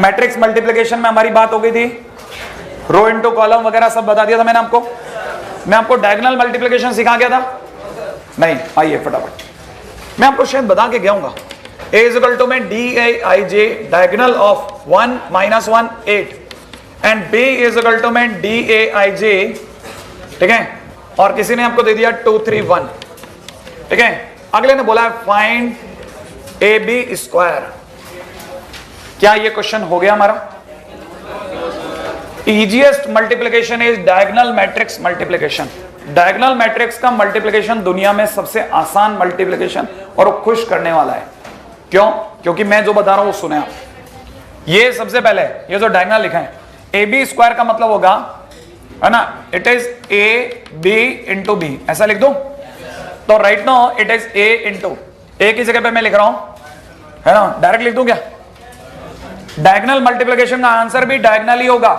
Matrix multiplication में हमारी बात हो गई थी, रो इनटू कॉलम वगैरह सब बता दिया था मैंने आपको। मैं आपको डायगोनल मल्टीप्लिकेशन सिखा गया था नहीं? आइए फटाफट, मैं आपको शायद बता के गया हूंगा। a इज इक्वल टू में D A I J diagonal of 1 -1 8 and b is equal to में डी ए आई जे, ठीक है, और किसी ने आपको दे दिया 2 3 1, ठीक है। अगले ने बोला फाइंड ए बी स्क्वायर। क्या ये क्वेश्चन हो गया हमारा? Easiest multiplication is diagonal matrix multiplication. Diagonal matrix का मल्टीप्लिकेशन दुनिया में सबसे आसान मल्टीप्लिकेशन और वो खुश करने वाला है। क्यों? क्योंकि मैं जो बता रहा हूं वो सुने आप। ये सबसे पहले ये जो डायगोनल लिखा है ए बी स्क्वायर का मतलब होगा, है ना, it is A B into B, ऐसा लिख दो। तो right now it is A into A की जगह पे मैं लिख रहा हूं, है ना, डायरेक्ट लिख दूं क्या? डायगोनल मल्टीप्लिकेशन का आंसर भी डायगोनल ही होगा,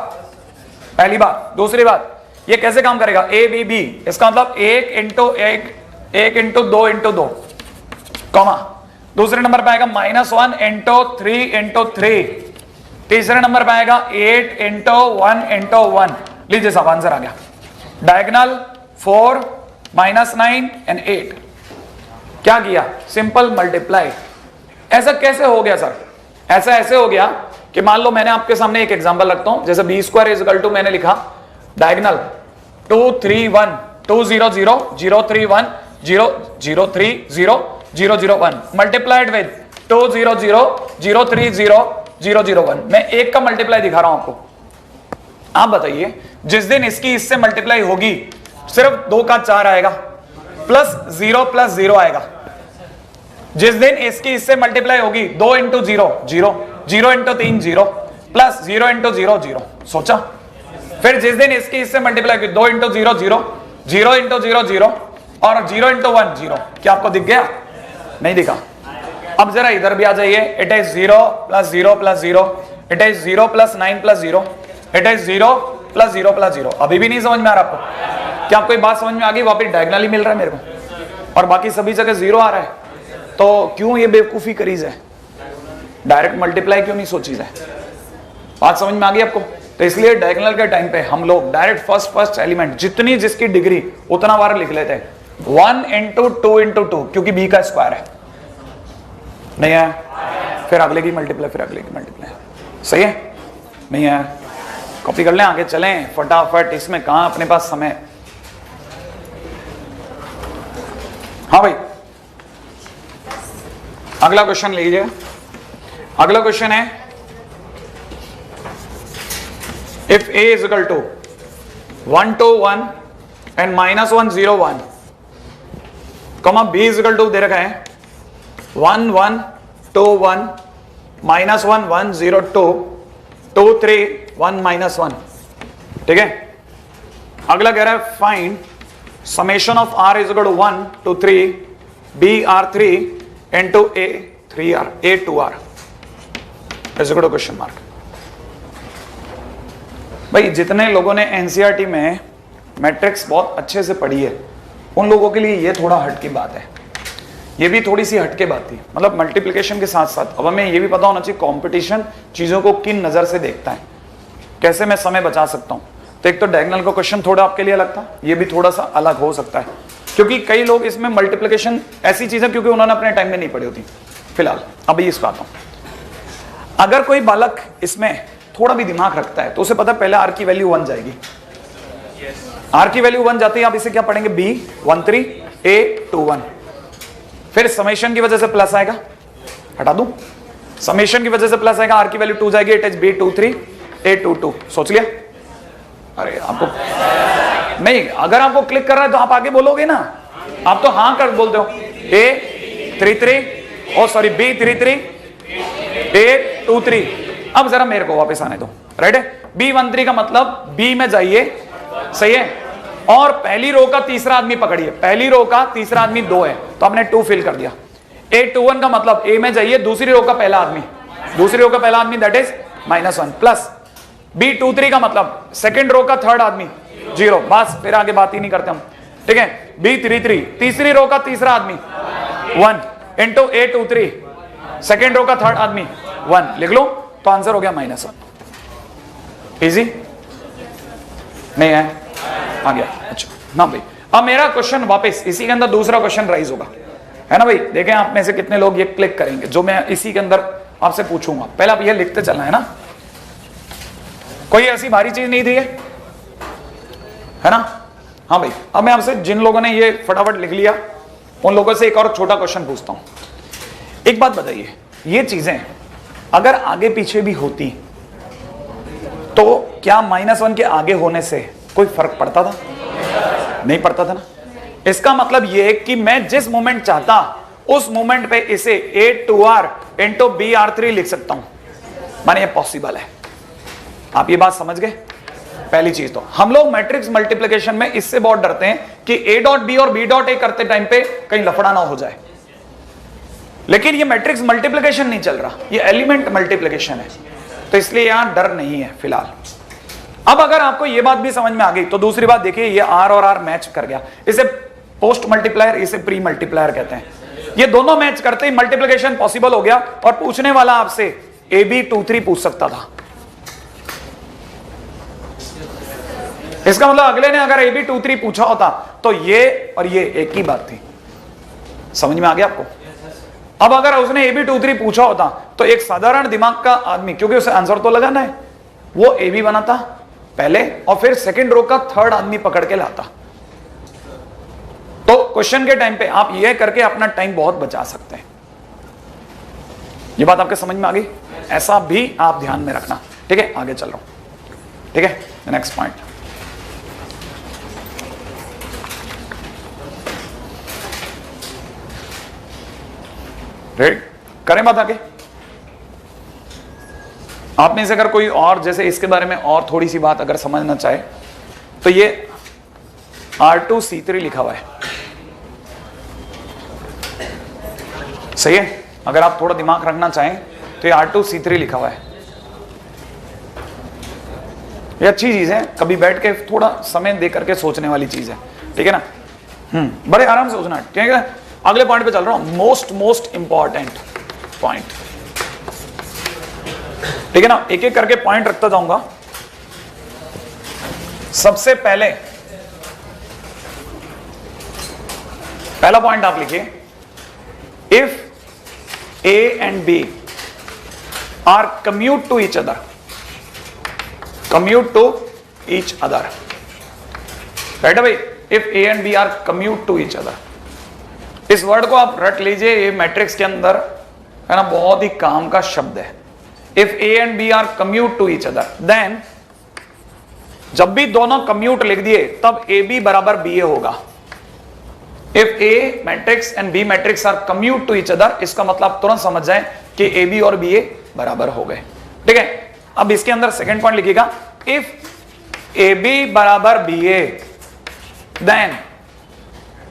पहली बात। दूसरी बात, ये कैसे काम करेगा? ए बी बी, इसका मतलब 1 इंटू 1 इंटू 2 इंटू 2 कॉमा। दूसरे नंबर पे आएगा -1 इंटू 3 इंटू 3। तीसरे नंबर पे आएगा 8 इंटू 1 इंटू 1। लीजिए साहब आंसर आ गया। Diagonal 4 -9 and 8। क्या किया? Simple multiply. ऐसा कैसे हो गया सर? ऐसा ऐसे हो गया कि मान लो मैंने आपके सामने एक एग्जांपल रखता हूं, जैसे B square is equal to मैंने लिखा डायगोनल 2 3 1 2 0 0 0 3 1 0 0 3 0 0 0 1 मल्टीप्लाइड विद 2 0 0 0 3 0 0 0 1। मैं एक का मल्टीप्लाई दिखा रहा हूं आपको। आप बताइए जिस दिन इसकी इससे मल्टीप्लाई होगी सिर्फ 2 का 4 आएगा प्लस 0 आएगा। जिस दिन इसकी इससे मल्टीप्लाई होगी 2 इंटू 0 0 0 इंटू 3 0 प्लस 0 इंटू 0 0। सोचा? फिर जिस दिन इसकी इससे मल्टीप्लाई होगी 2 इंटू 0 0 0 इंटू 0 0 और 0 इंटू 1 0। क्या आपको दिख गया? नहीं दिखा। अब जरा इधर भी आ जाइए। It is 0 plus 0 plus 0, it is 0 plus 9 plus 0, it is 0 plus 0 plus 0। अभी भी नहीं समझ में आ रहा आपको? क्या आपको बात समझ में आ गई? वापिस डायगोनल ही मिल रहा है मेरे को और बाकी सभी जगह 0 आ रहा है। तो क्यों ये बेवकूफी करी जाए? डायरेक्ट मल्टीप्लाई क्यों नहीं सोची जाए? बात समझ में आ गई आपको? तो इसलिए डायगोनल के टाइम पे हम लोग डायरेक्ट फर्स्ट एलिमेंट जितनी जिसकी डिग्री उतना बार लिख लेते हैं। 1 इंटू 2 इंटू 2, क्योंकि बी का स्क्वायर है। नहीं है? फिर अगले की मल्टीप्लाई, फिर अगले की मल्टीप्लाई। सही है? नहीं है? कॉपी कर लें, आगे चलें फटाफट। इसमें कहां अपने पास समय। हाँ भाई, अगला क्वेश्चन लीजिए। अगला क्वेश्चन है if a is equal to 1 2 1 and -1 0 1 comma b is equal to दे रखा है 1 1 2 1 -1 1 0 2 2 3 1 -1। ठीक है? अगला कह रहा है find summation of r is equal to 1 to 3 b r 3 into a 3r a 2r is equal to question mark. भाई जितने लोगों ने एनसीईआरटी में मैट्रिक्स बहुत अच्छे से पढ़ी है उन लोगों के लिए ये थोड़ा हट की बात है। ये भी थोड़ी सी हटके बात थी। मतलब मल्टीप्लिकेशन के साथ साथ अब हमें ये भी पता होना चाहिए कंपटीशन चीजों को किन नजर से देखता है, कैसे मैं समय बचा सकता हूं। तो एक तो डायगोनल का क्वेश्चन थोड़ा आपके लिए अलग था, ये भी थोड़ा सा अलग हो सकता है क्योंकि कई लोग इसमें मल्टीप्लिकेशन ऐसी चीज है क्योंकि उन्होंने अपने टाइम में नहीं पढ़ी होती। फिलहाल अभी इस बात हूं, अगर कोई बालक इसमें थोड़ा भी दिमाग रखता है तो उसे पता है पहले आर की वैल्यू 1 जाएगी। आर की वैल्यू 1 जाती है, आप इसे क्या पढ़ेंगे? b 1 3 a 2 1। फिर समेशन की वजह से प्लस आएगा, हटा दूं, समेशन की वजह से प्लस आएगा, आर की वैल्यू 2 जाएगी, इट इज b 2 3 a 2 2। सोच लिया? अरे आपको नहीं, अगर आपको क्लिक कर रहा है तो आप आगे बोलोगे ना। आप तो हाँ कर बोलते हो। a 3 3 oh sorry b 3 3 a 2 3। अब जरा मेरे को वापस आने दो। राइट है? b 1 3 का मतलब b में जाइए, सही है, और पहली रो का तीसरा आदमी पकड़िए। पहली रो का तीसरा आदमी 2 है तो आपने 2 फिल कर दिया। a 2 1 का मतलब a में जाइए, दूसरी रो का पहला आदमी, दूसरी रो का पहला आदमी दैट इज -1 प्लस b 2 3 का मतलब सेकंड रो का थर्ड आदमी 0। बस फिर आगे बात ही नहीं करते हम। ठीक है? b 3 3 तीसरी रो का तीसरा आदमी 1 इंटू a 2 3 सेकंड रो का थर्ड आदमी 1 लिख लो। तो आंसर हो गया -1। इजी नहीं है? आ गया। अच्छा ना भाई, अब मेरा क्वेश्चन वापस इसी के अंदर दूसरा क्वेश्चन राइज होगा, है ना भाई। देखें आप में से कितने लोग ये क्लिक करेंगे जो मैं इसी के अंदर आपसे पूछूंगा। पहले आप ये लिखते चलना, है ना। कोई ऐसी भारी चीज नहीं दी है ना। हाँ भाई, अब मैं आपसे जिन लोगों ने ये फटाफट लिख लिया उन लोगों से एक और छोटा क्वेश्चन पूछता हूं। एक बात बताइए, ये चीजें अगर आगे पीछे भी होती तो क्या -1 के आगे होने से कोई फर्क पड़ता था? नहीं पड़ता था ना। इसका मतलब यह कि मैं जिस मोमेंट चाहता उस मोमेंट पे इसे A2R इंटू BR3 लिख सकता हूं, माने ये पॉसिबल है। आप ये बात समझ गए? पहली चीज तो हम लोग मैट्रिक्स मल्टीप्लिकेशन में इससे बहुत डरते हैं कि A.B और B.A करते टाइम पे कहीं लफड़ा ना हो जाए, लेकिन ये मैट्रिक्स मल्टीप्लिकेशन नहीं चल रहा, ये एलिमेंट मल्टीप्लिकेशन है, तो इसलिए यहां डर नहीं है फिलहाल। अब अगर आपको ये बात भी समझ में आ गई तो दूसरी बात देखिए, ये R और R मैच कर गया। इसे पोस्ट मल्टीप्लायर, इसे प्री मल्टीप्लायर कहते हैं। ये दोनों मैच करते ही मल्टीप्लिकेशन पॉसिबल हो गया और पूछने वाला आपसे AB23 पूछ सकता था। इसका मतलब अगले ने अगर AB23 पूछा होता तो ये और ये एक ही बात थी। समझ में आ गया आपको? अब अगर उसने AB23 पूछा होता तो एक साधारण दिमाग का आदमी, क्योंकि उसे आंसर तो लगाना है, वो AB बनाता पहले और फिर सेकंड रो का थर्ड आदमी पकड़ के लाता। तो क्वेश्चन के टाइम पे आप ये करके अपना टाइम बहुत बचा सकते हैं। ये बात आपके समझ में आ गई? ऐसा भी आप ध्यान में रखना, ठीक है। आगे चल रहा हूं, ठीक है। नेक्स्ट पॉइंट, रेड करें बात आगे। आप में से अगर कोई और जैसे इसके बारे में और थोड़ी सी बात अगर समझना चाहे तो ये R2C3 लिखा हुआ है, सही है। अगर आप थोड़ा दिमाग रखना चाहें तो ये R2C3 लिखा हुआ है। ये अच्छी चीज है, कभी बैठ के थोड़ा समय दे करके सोचने वाली चीज है, ठीक है ना। बड़े आराम से सोचना, ठीक है। अगले पॉइंट पे चल रहा हूं, मोस्ट इंपॉर्टेंट पॉइंट, ठीक है ना। एक एक करके पॉइंट रखता जाऊंगा। सबसे पहले पहला पॉइंट आप लिखिए, if A and B are commute to each other, commute to each other, right है भाई। If A and B are commute to each other, इस वर्ड को आप रट लीजिए, ये मैट्रिक्स के अंदर है ना बहुत ही काम का शब्द है। If A and B are commute to each other, then जब भी दोनों कम्यूट लिख दिए तब AB बराबर BA होगा। If A matrix and B matrix are commute to each other, इसका मतलब तुरंत समझ जाए कि AB और BA बराबर हो गए, ठीक है। अब इसके अंदर सेकंड पॉइंट लिखिएगा, इफ AB बराबर BA, देन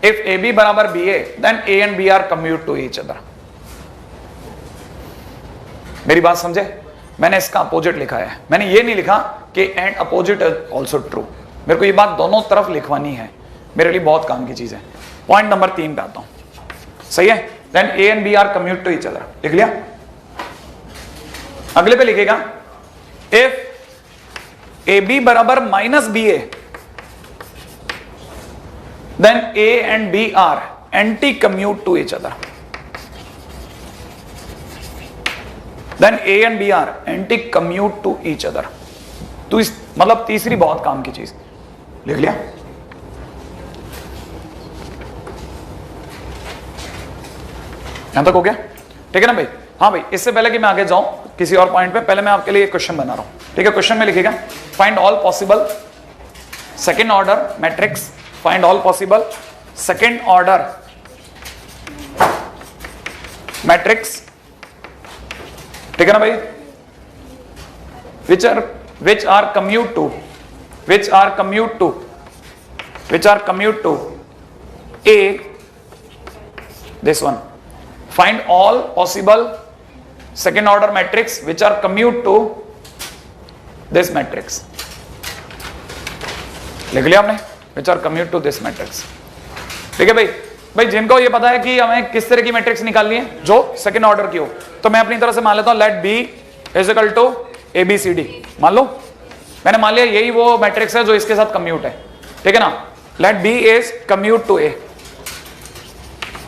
इफ AB बराबर BA, then A and B are commute to each other. मेरी बात समझे? मैंने इसका अपोजिट लिखा है, मैंने ये नहीं लिखा कि and opposite is also true. मेरे को ये बात दोनों तरफ लिखवानी है, मेरे लिए बहुत काम की चीज है। पॉइंट नंबर 3 पे आता हूं, सही है। Then A and B are commute to each other, लिख लिया। अगले पे लिखेगा, इफ AB बराबर -BA, then A and B are anti commute to each other, then A and B are anti commute to each other. तो इस मतलब तीसरी बहुत काम की चीज, लिख लिया। यहां तक हो गया, ठीक है ना भाई। हाँ भाई, इससे पहले कि मैं आगे जाऊं किसी और पॉइंट पे, पहले मैं आपके लिए एक क्वेश्चन बना रहा हूं, ठीक है। क्वेश्चन में लिखिएगा, find all possible second order matrix, find all possible second order matrix, ठीक है ना भाई। which are commute to A, this one. Find all possible second order matrix which are commute to this matrix. लिख लिया आपने, which are commute to this matrix, ठीक है भाई। जिनको ये पता है कि हमें किस तरह की मैट्रिक्स निकालनी है जो सेकंड ऑर्डर की हो, तो मैं अपनी तरह से मान लेता हूं, let B is equal to ABCD। मान लो मैंने मान लिया यही वो मैट्रिक्स है जो इसके साथ कम्यूट है, ठीक है ना। Let B is commute to A।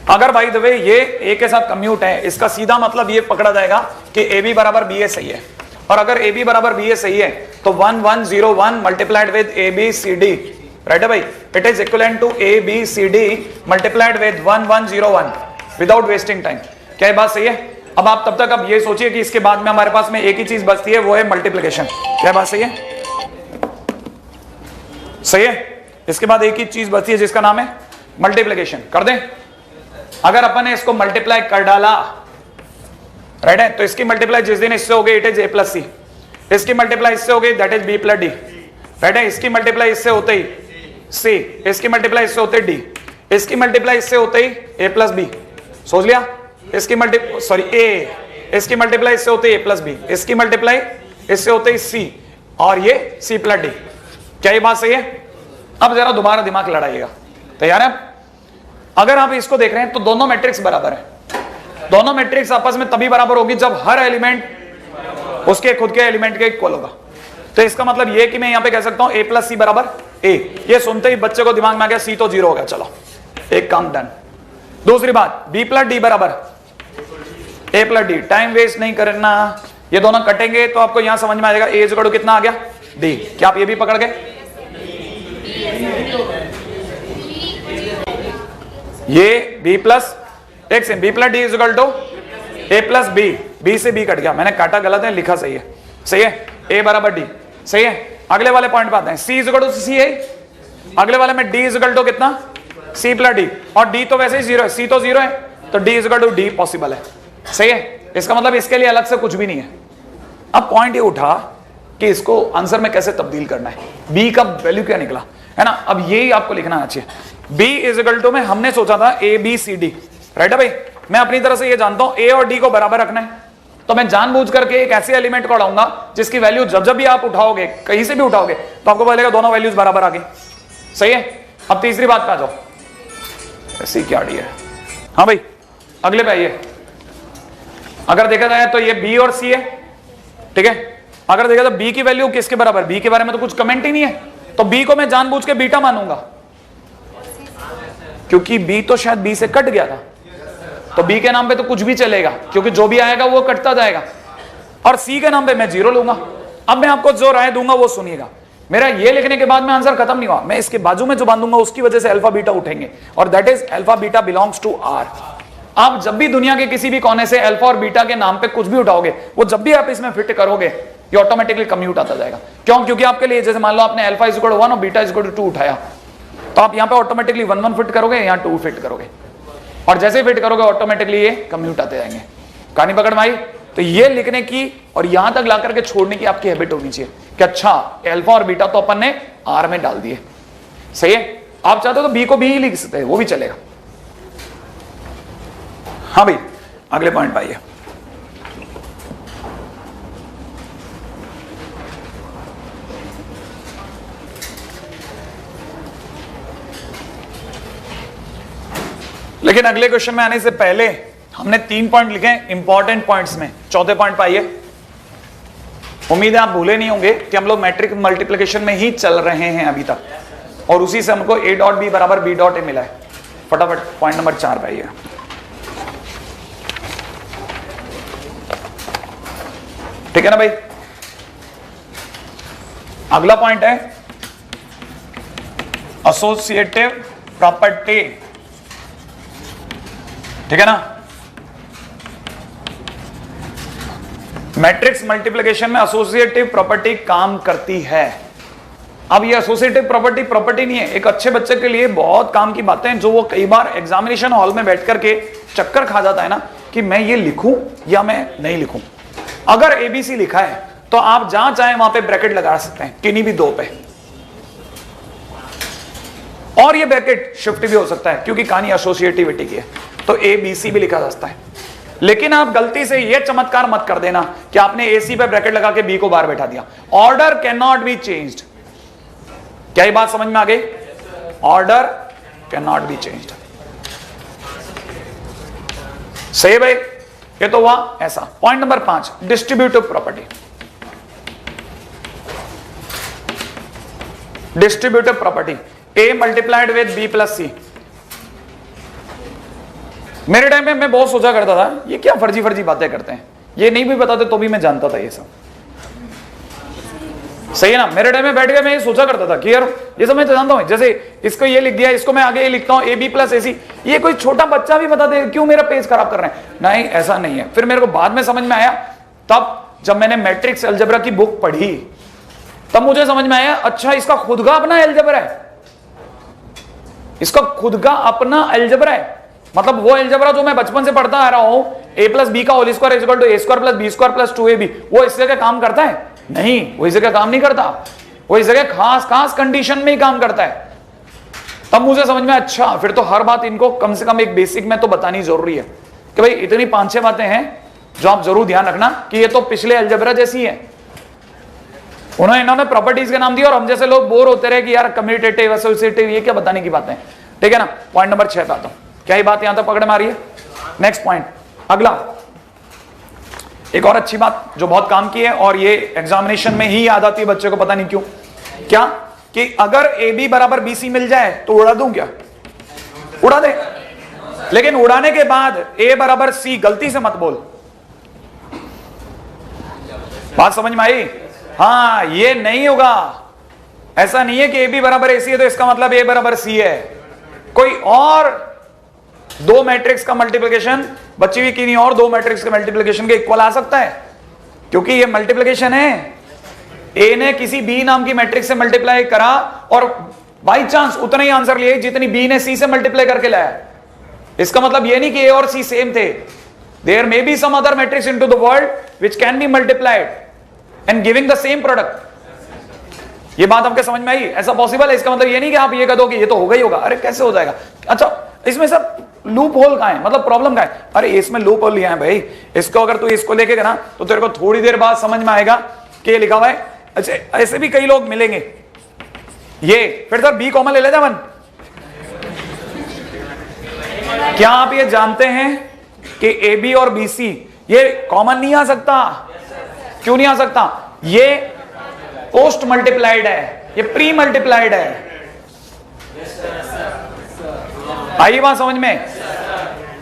अगर बाय द वे ये A के साथ कम्यूट है, इसका सीधा मतलब ये पकड़ा जाएगा कि AB बराबर BA सही है। और अगर AB बराबर BA सही है तो 1 1 0 1 मल्टीप्लाइड विद ABCD, राइट है भाई, it is equivalent to ABCD multiplied with 1 1 0 1 without wasting time. क्या ये बात सही है? अब आप तब तक अब ये सोचिए कि इसके बाद में हमारे पास में एक ही चीज बचती है, वो है मल्टीप्लिकेशन। क्या बात सही है? सही है। इसके बाद एक ही चीज बचती है जिसका नाम है मल्टीप्लिकेशन। कर दें? अगर अपन ने इसको मल्टीप्लाई कर डाला, राइट है, तो इसकी मल्टीप्लाई जिस दिन इससे हो गई it is A plus C, इसकी मल्टीप्लाई इससे हो गई that is B plus D, right है, इसकी मल्टीप्लाई इससे होते ही C, इसकी मल्टीप्लाई इससे होते ही D, इसकी मल्टीप्लाई इससे होते ही A प्लस B। सोच लिया? इसकी A, इसकी मल्टीप्लाई इससे होते ही A प्लस B, इसकी मल्टीप्लाई इससे होते ही C, और ये C प्लस D। क्या ये बात सही है? अब जरा दोबारा दिमाग लड़ाइएगा। तैयार है? अगर आप इसको देख रहे हैं तो दोनों मैट्रिक्स बराबर है। दोनों मैट्रिक्स आपस में तभी बराबर होगी जब हर एलिमेंट उसके खुद के एलिमेंट के इक्वल होगा। तो इसका मतलब ये कि मैं यहां पे कह सकता हूं A प्लस C बराबर A। ये सुनते ही बच्चे को दिमाग में आ गया C तो 0 हो गया, चलो एक काम डन। दूसरी बात, B प्लस D बराबर A plus D। Time waste नहीं करना, ये दोनों कटेंगे तो आपको यहां समझ में आ जाएगा A इक्वल टू कितना आ गया D। क्या आप ये भी पकड़ गए? ये B प्लस एक से B plus D is equal to A plus B। B से B कट गया, मैंने काटा गलत है, लिखा सही है। सही है, A बराबर D। सही है। अगले वाले पॉइंट पे आते हैं। C is equal to C है, अगले वाले में D इज इक्वल टू कितना C प्लस D, और D तो वैसे ही 0 है, C तो 0 है, तो D is equal to D possible है। सही है। इसका मतलब इसके लिए अलग से कुछ भी नहीं है। अब पॉइंट ये उठा कि इसको आंसर में कैसे तब्दील करना है, B का वैल्यू क्या निकला, है ना। अब यही आपको लिखना आना चाहिए। B इज इक्वल टू में हमने सोचा था ABCD, राइट है भाई। मैं अपनी तरह से ये जानता हूं A और D को बराबर रखना है, तो मैं जानबूझ करके एक ऐसे एलिमेंट को उठाऊंगा जिसकी वैल्यू जब जब भी आप उठाओगे, कहीं से भी उठाओगे, तो आपको बोलेगा दोनों वैल्यूज बराबर आ गई। सही है। अब तीसरी बात पे आ जाओ। ऐसी क्या डी है? हाँ भाई अगले पे आइए। अगर देखा जाए तो ये B और C है, ठीक है। अगर देखा तो B की वैल्यू किसके बराबर, B के बारे में तो कुछ कमेंट ही नहीं है, तो B को मैं जानबूझ के बीटा मानूंगा, क्योंकि B तो शायद B से कट गया था, तो B के नाम पे तो कुछ भी चलेगा, क्योंकि जो भी आएगा वो कटता जाएगा। और C के नाम पे मैं 0 लूंगा। अब मैं आपको जो राय दूंगा वो सुनिएगा। मेरा ये लिखने के बाद में आंसर खत्म नहीं हुआ, मैं इसके बाजू में जो बांधूंगा उसकी वजह से अल्फा बीटा उठेंगे, और that is alpha beta belongs to R। आप जब भी दुनिया के किसी भी कोने से अल्फा और बीटा के नाम पे कुछ भी उठाओगे, वो जब भी आप इसमें फिट करोगे ये ऑटोमेटिकली कम्यूट आता जाएगा। क्यों? क्योंकि आपके लिए जैसे मान लो आपने अल्फा इज इक्वल टू 1 और बीटा इज इक्वल टू 2 उठाया, तो आप यहां पे ऑटोमेटिकली 1 1 फिट करोगे, यहां 2 फिट करोगे, और जैसे फिट करोगे ऑटोमेटिकली ये कम्यूट आते जाएंगे। कहानी पकड़ में आई? तो ये लिखने की और यहां तक ला करके छोड़ने की आपकी हैबिट होनी चाहिए कि अच्छा अल्फा और बीटा तो अपन ने R में डाल दिए। सही है। आप चाहते हो तो B को भी ही लिख सकते हैं, वो भी चलेगा। हाँ भाई अगले पॉइंट पे आइए। लेकिन अगले क्वेश्चन में आने से पहले हमने 3 पॉइंट लिखे हैं इंपॉर्टेंट पॉइंट्स में। चौथे पॉइंट पे आइए। उम्मीद है आप भूले नहीं होंगे कि हम लोग मैट्रिक मल्टीप्लिकेशन में ही चल रहे हैं अभी तक, और उसी से हमको A डॉट B बराबर B डॉट A मिला है। फटाफट पॉइंट नंबर 4 पे आइए। ठीक है ना भाई। अगला पॉइंट है एसोसिएटिव प्रॉपर्टी, ठीक है ना। मैट्रिक्स मल्टीप्लिकेशन में एसोसिएटिव प्रॉपर्टी काम करती है। अब ये एसोसिएटिव प्रॉपर्टी नहीं है, एक अच्छे बच्चे के लिए बहुत काम की बातें हैं, जो वो कई बार एग्जामिनेशन हॉल में बैठ करके चक्कर खा जाता है ना कि मैं ये लिखूं या मैं नहीं लिखूं। अगर ABC लिखा है तो आप जहां चाहे वहां पे ब्रैकेट लगा सकते हैं, किन्हीं भी 2 पे, और ये ब्रैकेट शिफ्ट भी हो सकता है क्योंकि कहानी एसोसिएटिविटी की है, तो ABC भी लिखा जा सकता है। लेकिन आप गलती से ये चमत्कार मत कर देना कि आपने AC पे ब्रैकेट लगा के B को बाहर बैठा दिया। Order can not be changed. क्या ये बात समझ में आ गई? Order can not be changed. सही है भाई। ये तो हुआ ऐसा। Point number 5, distributive property. Distributive property, A multiplied with B plus C. मेरे टाइम में मैं बहुत सोचा करता था ये क्या फर्जी फर्जी बातें करते हैं, ये नहीं भी बताते तो भी मैं जानता था ये सब। सही है ना? मेरे टाइम में बैठ के मैं ये सोचा करता था कि यार ये सब मैं जानता हूं, जैसे इसको ये लिख दिया, इसको मैं आगे ये लिखता हूं ए बी प्लस ए सी, ये कोई छोटा बच्चा भी बता दे, क्यों मेरा पेज खराब कर रहे हैं? नहीं, ऐसा नहीं है। फिर मेरे को बाद में समझ में आया, तब जब मैंने मैट्रिक्स अलजेब्रा की बुक पढ़ी तब मुझे समझ में आया, अच्छा इसका खुद का अपना अलजेब्रा है, इसका खुद का अपना अलजेब्रा है। मतलब वो अलजेब्रा जो मैं बचपन से पढ़ता आ रहा हूं, ए प्लस बी का whole square is equal to A square plus B square plus 2ab, वो इस जगह काम करता है? नहीं, वो इस जगह काम नहीं करता, वो इस जगह खास खास कंडीशन में ही काम करता है। तब मुझे समझ में, अच्छा फिर तो हर बात इनको कम से कम एक बेसिक में तो बतानी जरूरी है कि भाई इतनी 5-6 बातें हैं जो आप जरूर ध्यान रखना कि ये तो पिछले अलजेब्रा जैसी है। इन्होंने प्रॉपर्टीज के नाम दिए और हम जैसे लोग बोर होते रहे कि यार कम्यूटेटिव एसोसिएटिव ये क्या बताने की बातें। ठीक है ना? पॉइंट नंबर 6 पे आता हूं, क्या ये बात यहां तक पकड़ में आ रही है? नेक्स्ट पॉइंट, अगला एक और अच्छी बात जो बहुत काम की है और ये एग्जामिनेशन में ही याद आती है बच्चे को, पता नहीं क्यों, क्या कि अगर ए बी बराबर बी सी मिल जाए तो उड़ा दूं क्या? उड़ा दे, लेकिन उड़ाने के बाद ए बराबर सी गलती से मत बोल। बात समझ में आई? हाँ, ये नहीं होगा। ऐसा नहीं है कि ए बी बराबर ए सी है तो इसका मतलब ए बराबर सी है। कोई और दो मैट्रिक्स का मल्टीप्लिकेशन बची हुई किन्हीं और दो मैट्रिक्स के मल्टीप्लिकेशन के इक्वल आ सकता है, क्योंकि ये मल्टीप्लिकेशन है। ए ने किसी बी नाम की मैट्रिक्स से मल्टीप्लाई करा और बाई चांस उतना ही आंसर लिए जितनी बी ने सी से मल्टीप्लाई करके लाया। इसका मतलब ये नहीं कि ए और सी सेम थे। There may be some other matrix into the world which can be multiplied and giving the same product. ये बात आपके समझ में आई? ऐसा पॉसिबल है। इसका मतलब ये नहीं कि आप ये कह दो कि ये तो होगा ही होगा। अरे कैसे हो जाएगा? अच्छा, इसमें सब लूप होल कहां है, मतलब प्रॉब्लम कहां है? अरे इसमें लूप होल लिया है भाई, इसको अगर तू इसको लेके ना तो तेरे को थोड़ी देर बाद समझ में आएगा कि ये लिखा हुआ है। अच्छा, ऐसे भी कई लोग मिलेंगे। ये फिर सर बी कॉमन ले लेते हैं। क्या आप ये जानते हैं कि ए बी और बी सी ये कॉमन नहीं आ सकता? क्यों नहीं आ सकता? ये पोस्ट मल्टीप्लाइड है, ये प्री मल्टीप्लाइड है। आई बात समझ में?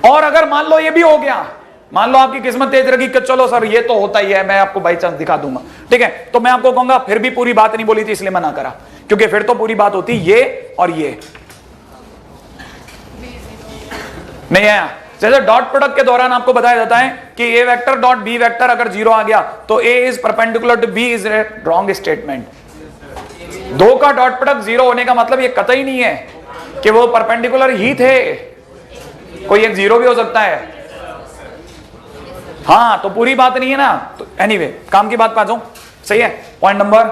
और अगर मान लो ये भी हो गया, मान लो आपकी किस्मत तेज रही कि चलो सर ये तो होता ही है, मैं आपको बाई चांस दिखा दूंगा, ठीक है, तो मैं आपको कहूंगा फिर भी पूरी बात नहीं बोली थी इसलिए मना करा, क्योंकि फिर तो पूरी बात होती ये और ये नहीं आया। जैसे डॉट प्रोडक्ट के दौरान आपको बताया जाता है कि A vector dot B vector अगर 0 आ गया तो A is perpendicular to B is a wrong statement. दो का डॉट प्रोडक्ट 0 होने का मतलब ये कतई नहीं है कि वो परपेंडिकुलर ही थे, कोई एक 0 भी हो सकता है। हाँ, तो पूरी बात नहीं है ना। तो एनीवे, काम की बात पे आ जाऊं, सही है। पॉइंट नंबर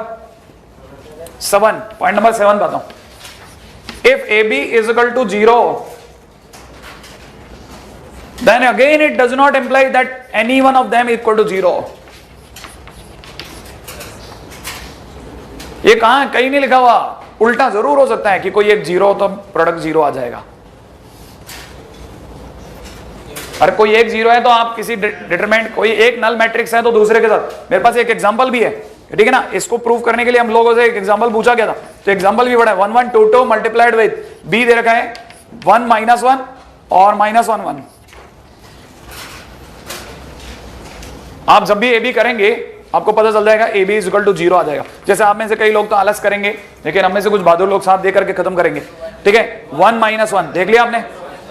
7 बताता हूं। If A B is equal to 0 then again it does not imply that any one of them equal to 0। ये कहां है? कहीं नहीं लिखा हुआ। उल्टा जरूर हो सकता है कि कोई एक 0 तो प्रोडक्ट 0 आ जाएगा। अरे कोई एक 0 है तो आप किसी डिटरमिनेंट, कोई एक नल मैट्रिक्स है तो दूसरे के साथ। मेरे पास एक एग्जांपल भी है, ठीक है ना। इसको प्रूव करने के लिए हम लोगों से एक एग्जांपल पूछा गया था, तो एग्जांपल भी बड़ा है। 1 1 2 2 मल्टीप्लाइड विद बी दे रखा है 1 -1 और -1 1। आप जब भी ए बी करेंगे आपको पता चल जाएगा A B is equal to 0 आ जाएगा। जैसे आप में से कई लोग तो आलस करेंगे, लेकिन हम में से कुछ बहादुर लोग साथ दे करके खत्म करेंगे, ठीक है। 1 -1 देख लिया आपने,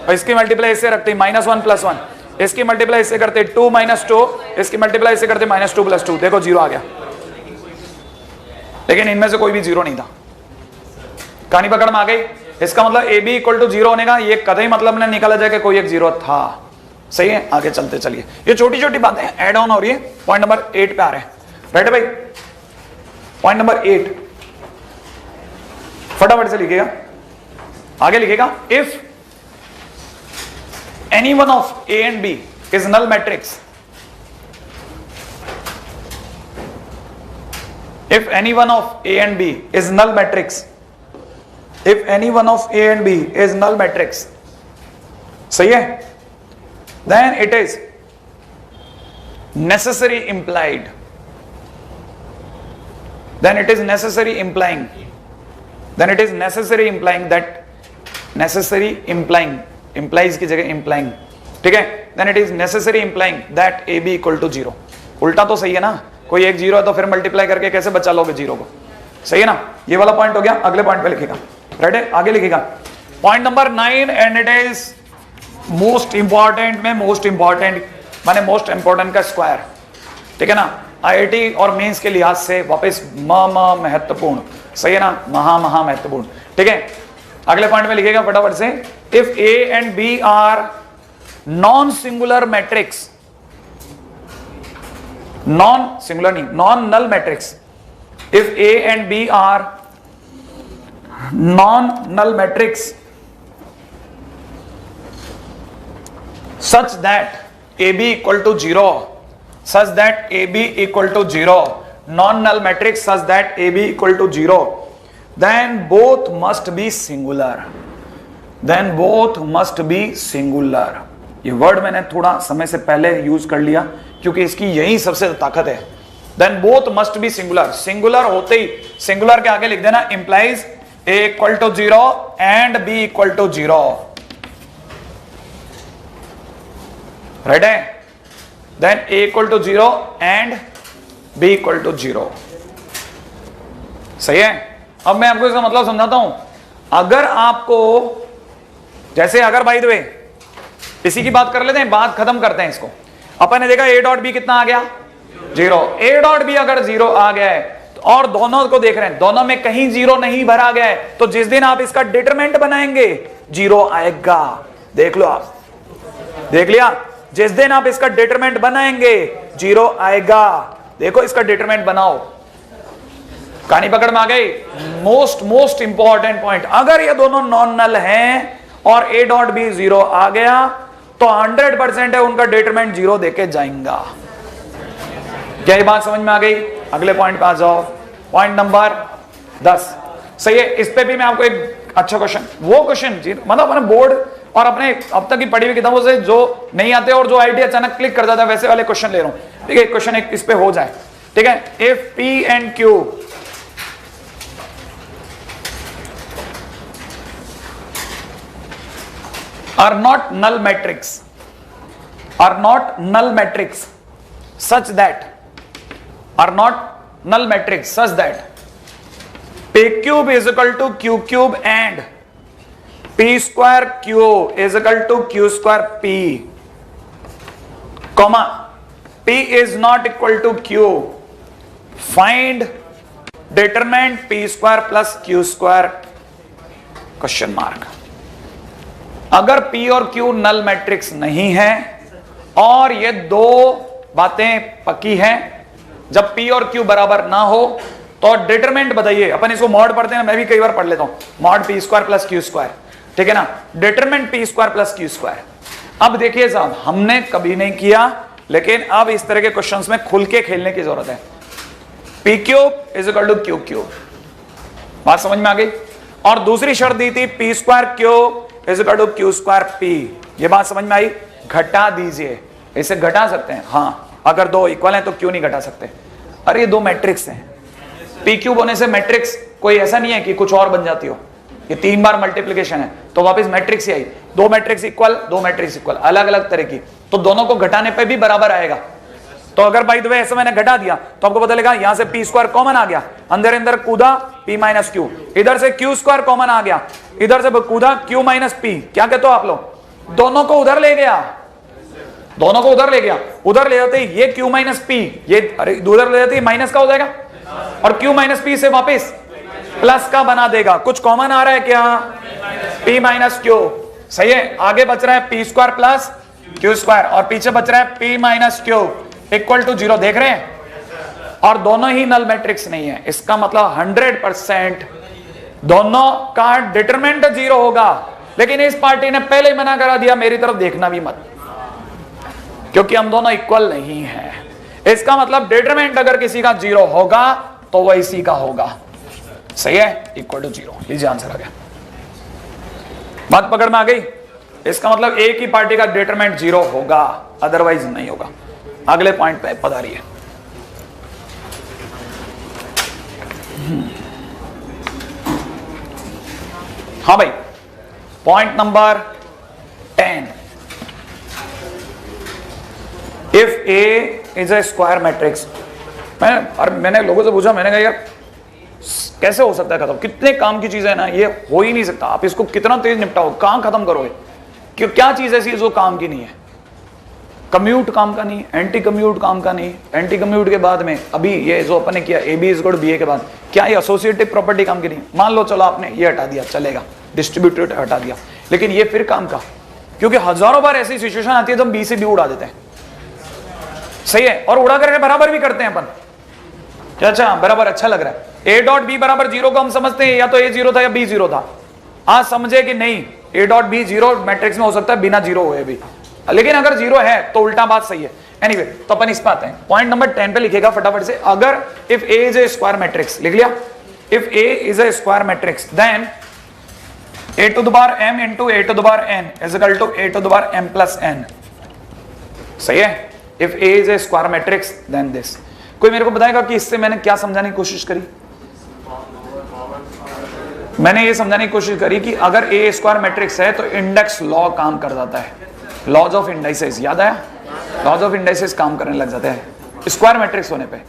और इसकी मल्टीप्लाई इससे रखते हैं -1 + 1, इसकी मल्टीप्लाई इससे करते 2 - 2, इसकी मल्टीप्लाई इससे करते -2 + 2, देखो 0 आ गया। लेकिन इनमें से कोई भी 0 नहीं था। कहानी पकड़ में आ गई? इसका मतलब ए बी इक्वल टू 0 होने का ये कतई मतलब नहीं निकाला जाए कि कोई एक 0 था। सही है, आगे चलते चलिए। ये छोटी छोटी बातें ऐड ऑन हो रही है। पॉइंट नंबर 8 पे आ रहे हैं, बैठे भाई। पॉइंट नंबर 8 फटाफट से लिखिएगा, आगे लिखिएगा। If any one of A and B is null matrix, if any one of A and B is null matrix, if any one of A and B is null matrix, सही है, then it is necessary implied, then it is necessary implying that necessary implying implies की जगह implying, ठीक है, then it is necessary implying that AB equal to 0. उल्टा तो सही है ना, कोई एक जीरो है तो फिर मल्टीप्लाई करके कैसे बचा लोगे जीरो को, सही है ना, ये वाला पॉइंट हो गया. अगले पॉइंट पे लिखेगा, रेडी, आगे लिखेगा point number 9 and it is most important में मोस्ट इंपॉर्टेंट माने मोस्ट इंपॉर्टेंट का स्क्वायर, ठीक है ना, आईआईटी और मेंस के लिहाज से वापस महत्वपूर्ण, सही है ना, महा महत्वपूर्ण, ठीक है. अगले पॉइंट में लिखेगा फटाफट से, if A and B are non singular matrix, non singular नहीं, non null matrix, if A and B are non null matrix such that AB equal to 0, such that AB equal to 0, non-null matrix such that AB equal to 0, then both must be singular, then both must be singular. ये word मैंने थोड़ा समय से पहले use कर लिया क्योंकि इसकी यही सबसे ताकत है. Then both must be singular, singular होते ही singular के आगे लिख देना implies A equal to 0 and B equal to 0. Right है, then A equal to 0 and B equal to 0, सही है. अब मैं आपको इसका मतलब समझाता हूं. अगर आपको जैसे अगर बाय द वे इसी की बात कर लेते हैं, बात खत्म करते हैं इसको. अपन ने देखा A डॉट B कितना आ गया 0, A डॉट B अगर 0 आ गया है और दोनों को देख रहे हैं, दोनों में कहीं 0 नहीं भरा गया है, तो जिस दिन आप इसका डिटरमिनेंट बनाएंगे 0 आएगा. देख लो, आप देख लिया, जिस दिन आप इसका डिटरमिनेंट बनाएंगे 0 आएगा. देखो इसका डिटरमिनेंट बनाओ, कहानी पकड़ में आ गई. मोस्ट इंपॉर्टेंट पॉइंट, अगर ये दोनों नॉन नल हैं और A डॉट B 0 आ गया तो 100% है उनका डिटरमिनेंट 0 देके जाएगा. क्या ये बात समझ में आ गई? अगले पॉइंट पे आ जाओ, पॉइंट नंबर 10. सही है, इस पे भी मैं आपको एक अच्छा क्वेश्चन, वो क्वेश्चन मतलब अपने बोर्ड और अपने अब तक की पढ़ी हुई किताबों से जो नहीं आते और जो आईडी अचानक क्लिक कर जाता है वैसे वाले क्वेश्चन ले रहा हूं, ठीक है. क्वेश्चन एक इस पे हो जाए, ठीक है. If P and Q are not null matrix, are not null matrix such that, are not null matrix such that P cube is equal to Q cube and P square Q is equal to Q square P, comma P is not equal to Q, find determinant P square plus Q square, question mark. अगर P और Q null matrix नहीं है और ये दो बातें पक्की हैं, जब P और Q बराबर ना हो तो डिटरमिनेंट बताइए. अपन इसको मॉड पढ़ते हैं, मैं भी कई बार पढ़ लेता हूं, mod P square plus Q square, ठीक है ना, determinant P square plus Q square. अब देखिए साहब, हमने कभी नहीं किया, लेकिन अब इस तरह के क्वेश्चंस में खुल के खेलने की जरूरत है. P cube is equal to Q cube, बात समझ में आ गई. और दूसरी शर्त दी थी P square cube is equal to Q square P, ये बात समझ में आई. घटा दीजिए, इसे घटा सकते हैं, हाँ, अगर दो इक्वल हैं तो क्यों नहीं घटा सकते. अरे ये दो मैट्रिक्स हैं, P क्यूब होने से मैट्रिक्स कोई ऐसा नहीं है कि कुछ और बन जाती हो. ये 3 बार मल्टीप्लिकेशन है तो वापस मैट्रिक्स ही आई. दो मैट्रिक्स इक्वल, दो मैट्रिक्स इक्वल, अलग अलग तरह की, तो दोनों को घटाने पे भी बराबर आएगा. तो अगर बाय द वे ऐसा मैंने घटा दिया तो आपको पता लगा यहां से P स्क्वायर कॉमन आ गया, अंदर अंदर कूदा P माइनस Q, इधर से Q स्क्वायर कॉमन आ गया, इधर से कूदा Q माइनस P. क्या कहते हो आप लोग? दोनों को उधर ले गया, दोनों को उधर ले गया. उधर ले जाते ये Q माइनस P, ये अरे उधर ले जाते माइनस का हो जाएगा और Q माइनस P से वापिस प्लस का बना देगा. कुछ कॉमन आ रहा है क्या? P माइनस Q, सही है. आगे बच रहा है P square plus Q square और पीछे बच रहा है P minus Q equal to 0, देख रहे हैं. और दोनों ही नल मैट्रिक्स नहीं है, इसका मतलब 100% दोनों का डिटरमिनेंट 0 होगा. लेकिन इस पार्टी ने पहले ही मना करा दिया, मेरी तरफ देखना भी मत, क्योंकि हम दोनों इक्वल नहीं हैं. इसका मतलब डिटरमिनेंट अगर किसी का 0 होगा तो वह इसी का होगा, सही है, इक्वल टू 0. लीजिए आंसर आ गया, बात पकड़ में आ गई. इसका मतलब एक ही पार्टी का डिटरमिनेंट 0 होगा, अदरवाइज नहीं होगा. अगले पॉइंट पे पधारिए। हाँ भाई, point number 10, if A is A square matrix. मैंने लोगों से पूछा, मैंने कहा यार कैसे हो सकता है खत्म, कितने काम की चीजें है ना, ये हो ही नहीं सकता, आप इसको कितना तेज निपटाओ, कहां खत्म करोगे, क्यों क्या चीज ऐसी जो काम की नहीं है? कम्यूट काम का नहीं, एंटी कम्यूट काम का नहीं, एंटी कम्यूट के बाद में अभी ये जो अपन ने किया A B is equal to B A के बाद, क्या ये एसोसिएटिव प्रॉपर्टी काम की नहीं? मान लो चलो आपने ये हटा दिया, चलेगा, डिस्ट्रीब्यूटेड हटा दिया, लेकिन ये फिर काम का, क्योंकि हजारों बार ऐसी सिचुएशन आती है तो हम बी से बी उड़ा देते हैं, सही है, और उड़ा करके बराबर भी करते हैं अपन, अच्छा बराबर अच्छा लग रहा है। ए डॉट बी बराबर 0 को हम समझते हैं या तो ए 0 था या बी 0 था, आज समझे कि नहीं ए डॉट बी 0 मैट्रिक्स में हो सकता है बिना 0 हुए भी, लेकिन अगर 0 है तो उल्टा बात सही है। एनीवे, तो अपन इस पे आते हैं, पॉइंट नंबर 10 पे लिखेगा फटाफट से, अगर if A is A square matrix, लिख लिया, if A is A square matrix then a to the power m into a to the power n is equal to a to the power m plus n, सही है। if a is a square matrix then this, कोई मेरे को बताएगा कि इससे मैंने क्या समझाने की कोशिश करी? मैंने ये समझाने की कोशिश करी कि अगर ए स्क्वायर मैट्रिक्स है तो इंडेक्स लॉ काम कर जाता है, लॉज ऑफ इंडाइसेस, याद आया? लॉज ऑफ इंडाइसेस काम करने लग जाते हैं स्क्वायर मैट्रिक्स होने पे,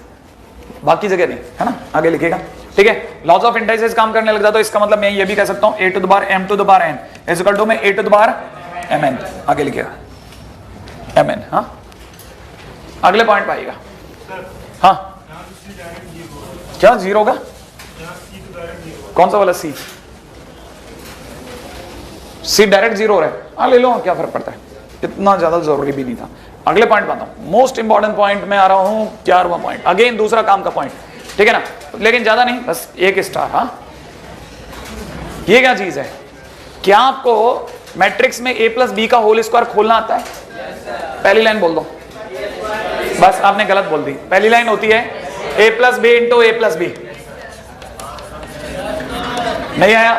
बाकी जगह नहीं, है ना, आगे लिखेगा, ठीक है। लॉज ऑफ इंडाइसेस काम करने लग जाता है, इसका मतलब मैं ये भी कह सकता हूं a to the power m to the power n is equal to में a to the power mn, आगे लिखेगा mn, हाँ अगले पॉइंट पे आएगा, हाँ क्या 0 का, कौन सा वाला सी? सी डायरेक्ट 0 हो रहा है, हाँ ले लो, क्या फर्क पड़ता है, इतना ज्यादा जरूरी भी नहीं था। अगले पॉइंट पे आता हूं, मोस्ट इंपॉर्टेंट पॉइंट में आ रहा हूं, 11वां पॉइंट, अगेन दूसरा काम का पॉइंट, ठीक है ना, लेकिन ज्यादा नहीं, बस 1 स्टार। हाँ, ये क्या चीज है? क्या आपको मैट्रिक्स में a प्लस बी का होल स्क्वायर खोलना आता है? पहली लाइन बोल दो, बस आपने गलत बोल दी, पहली लाइन होती है a plus B into A plus B, नहीं आया,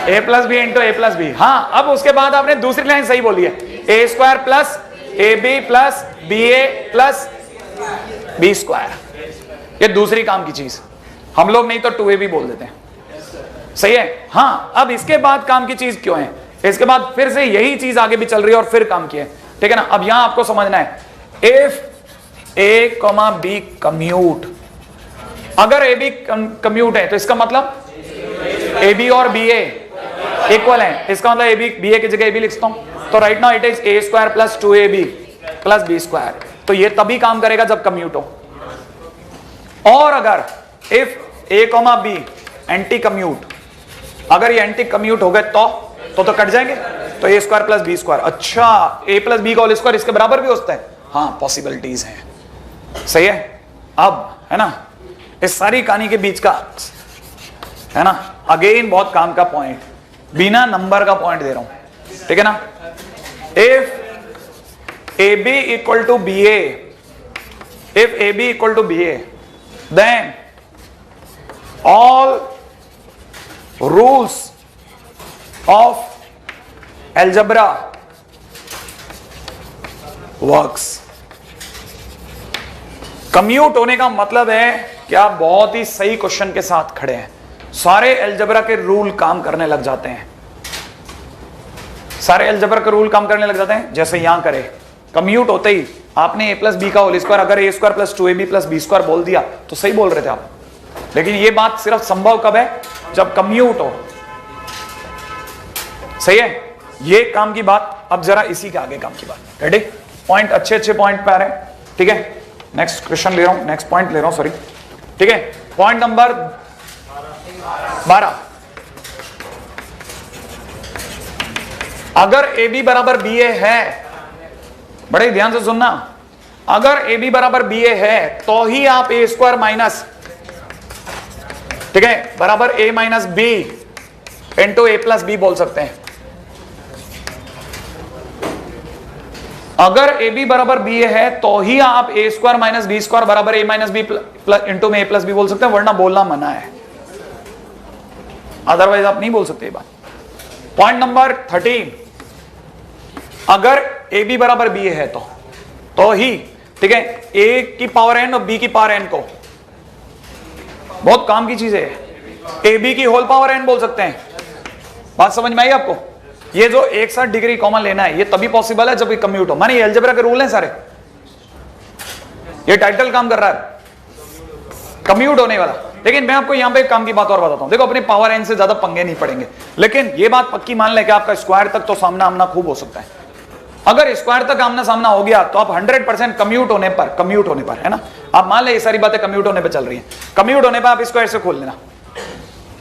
a plus B into A plus B, हाँ अब उसके बाद आपने दूसरी लाइन सही बोली है, A square plus A B plus B A plus B square, ये दूसरी काम की चीज, हम लोग नहीं तो 2a भी बोल देते हैं, सही है। हाँ, अब इसके बाद काम की चीज क्यों है, इसके बाद फिर से यही चीज आगे भी चल रही है और फिर काम की है, ठीक है ना। अब यहां आपको समझना है, if A comma B commute, अगर ए बी कम्यूट है तो इसका मतलब ए बी और बी ए इक्वल है, इसका मतलब ए बी बी ए की जगह ए बी लिखता हूं, तो right now it is A square plus 2ab plus B square, तो ये तभी काम करेगा जब कम्यूट हो। और अगर if A comma B anti commute, अगर ये एंटी कम्यूट हो गए तो कट जाएंगे, तो ए स्क्वायर प्लस बी स्क्वायर, अच्छा ए प्लस बी का होल स्क्वायर इसके बराबर भी होता है, हाँ पॉसिबिलिटीज हैं, सही है। अब है ना, इस सारी कहानी के बीच का है ना, अगेन बहुत काम का पॉइंट, बिना नंबर का पॉइंट दे रहा हूं, ठीक है ना। If A B equal to B A, if A B equal to B A, then all rules of algebra works। Commute होने का मतलब है कि आप बहुत ही सही क्वेश्चन के साथ खड़े हैं, सारे अलजेब्रा के रूल काम करने लग जाते हैं, सारे अलजेब्रा के रूल काम करने लग जाते हैं। जैसे यहां करे, कम्यूट होते ही आपने a प्लस बी का होल स्क्वायर, अगर a square plus 2ab plus B square बोल दिया तो सही बोल रहे थे आप, लेकिन ये बात सिर्फ संभव कब है, जब कम्यूट हो, सही है। ये काम की बात, अब जरा इसी के आगे काम की बात, रेडी, पॉइंट अच्छे पॉइंट पे आ रहे हैं, ठीक है। नेक्स्ट क्वेश्चन ले रहा हूं, नेक्स्ट पॉइंट ले रहा हूं, सॉरी, ठीक है। पॉइंट नंबर 12, अगर ए बी बराबर बी ए है, बड़े ध्यान से सुनना, अगर ए बी बराबर बी ए है तो ही आप ए स्क्वायर माइनस, ठीक है, बराबर ए minus B into A plus B बोल सकते हैं। अगर ए बी बराबर बी ए है तो ही आप ए स्क्वायर माइनस बी स्क्वायर बराबर ए माइनस बी इंटू में ए प्लस बी बोल सकते हैं, वरना बोलना मना है, अदरवाइज आप नहीं बोल सकते ये बात। पॉइंट नंबर 13, अगर ए बी बराबर बी ए है तो ही ठीक है, ए की पावर एन और बी की पावर एन को, बहुत काम की चीज है, ए बी की होल पावर एन बोल सकते हैं। बात समझ में आई आपको? ये जो 160 डिग्री कॉमन लेना है ये तभी पॉसिबल है जब ये कम्यूट हो। माने ये अलजेब्रा के रूल हैं सारे, ये टाइटल काम कर रहा है कम्यूट होने वाला। लेकिन मैं आपको यहां पे एक काम की बात और बताता हूं, देखो अपनी पावर एन से ज्यादा पंगे नहीं पड़ेंगे, लेकिन ये बात पक्की मान लें कि आपका स्क्वायर तक तो सामना आमना खूब हो सकता है। अगर स्क्वायर तक आमना सामना हो गया तो आप 100% कम्यूट होने पर है ना, आप मान ले ये सारी बातें कम्यूट होने पे चल रही हैं, कम्यूट होने पर आप स्क्वायर से खोल लेना,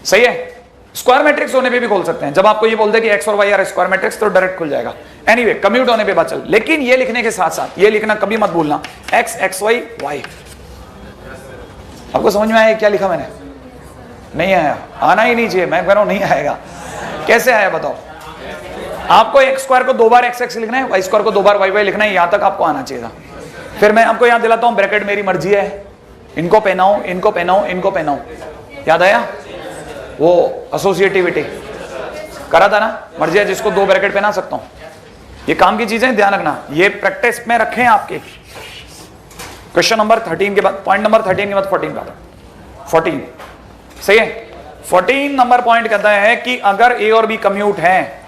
सही है। स्क्वायर मैट्रिक्स होने पे भी खोल सकते हैं, जब आपको ये बोल दे कि एक्स और वाई आर स्क्वायर मैट्रिक्स तो डायरेक्ट खुल जाएगा। एनीवे कम्यूट होने पे बात चल, लेकिन ये लिखने के साथ साथ ये लिखना कभी मत भूलना एक्स एक्स वाई वाई। आपको समझ में आया क्या लिखा मैंने? नहीं आया, आना ही नहीं चाहिए, मैं कह रहा हूं नहीं आएगा। कैसे आया बताओ? आपको एक्स स्क्वायर को 2 बार एक्स एक्स लिखना है, वाई स्क्वायर को 2 बार वाई वाई लिखना है, यहां तक आपको आना चाहिए था। फिर मैं आपको याद दिलाता हूं, ब्रैकेट मेरी मर्जी है, इनको पहनाऊं इनको पहनाऊं इनको पहनाऊं, याद आया? वो एसोसिएटिविटी करा था ना, मर्जी है जिसको 2 ब्रैकेट पहना सकता हूं। ये काम की चीजें ध्यान रखना, ये प्रैक्टिस में रखें आपके। क्वेश्चन नंबर 13 के बाद, पॉइंट नंबर 13 के बाद 14 का था, 14 सही है। 14 नंबर पॉइंट कहता है कि अगर ए और बी कम्यूट हैं